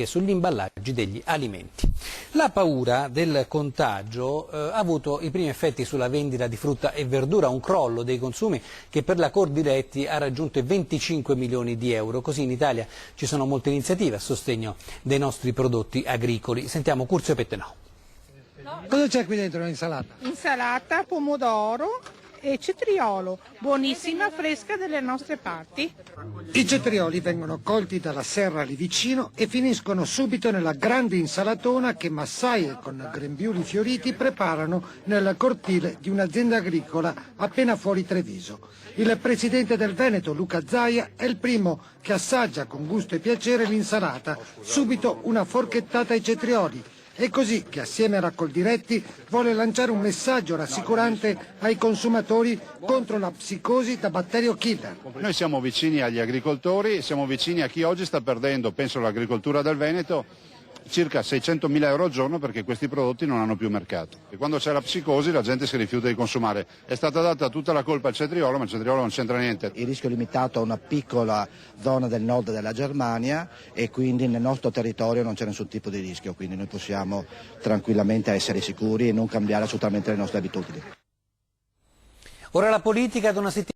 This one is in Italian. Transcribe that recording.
sugli imballaggi degli alimenti. La paura del contagio ha avuto i primi effetti sulla vendita di frutta e verdura, un crollo dei consumi che per la Coldiretti ha raggiunto i 25 milioni di euro. Così in Italia ci sono molte iniziative a sostegno dei nostri prodotti agricoli. Sentiamo Curzio Pettenò. Cosa c'è qui dentro l'insalata? Insalata, pomodoro e cetriolo, buonissima, fresca delle nostre parti. I cetrioli vengono colti dalla serra lì vicino e finiscono subito nella grande insalatona che massaie con grembiuli fioriti preparano nel cortile di un'azienda agricola appena fuori Treviso. Il presidente del Veneto, Luca Zaia, è il primo che assaggia con gusto e piacere l'insalata, subito una forchettata ai cetrioli. È così che assieme a Coldiretti vuole lanciare un messaggio rassicurante ai consumatori contro la psicosi da batterio killer. Noi siamo vicini agli agricoltori, siamo vicini a chi oggi sta perdendo, penso all'agricoltura del Veneto, circa 600.000 euro al giorno perché questi prodotti non hanno più mercato. E quando c'è la psicosi la gente si rifiuta di consumare. È stata data tutta la colpa al cetriolo, ma il cetriolo non c'entra niente. Il rischio è limitato a una piccola zona del nord della Germania e quindi nel nostro territorio non c'è nessun tipo di rischio, quindi noi possiamo tranquillamente essere sicuri e non cambiare assolutamente le nostre abitudini. Ora la politica ad una settimana.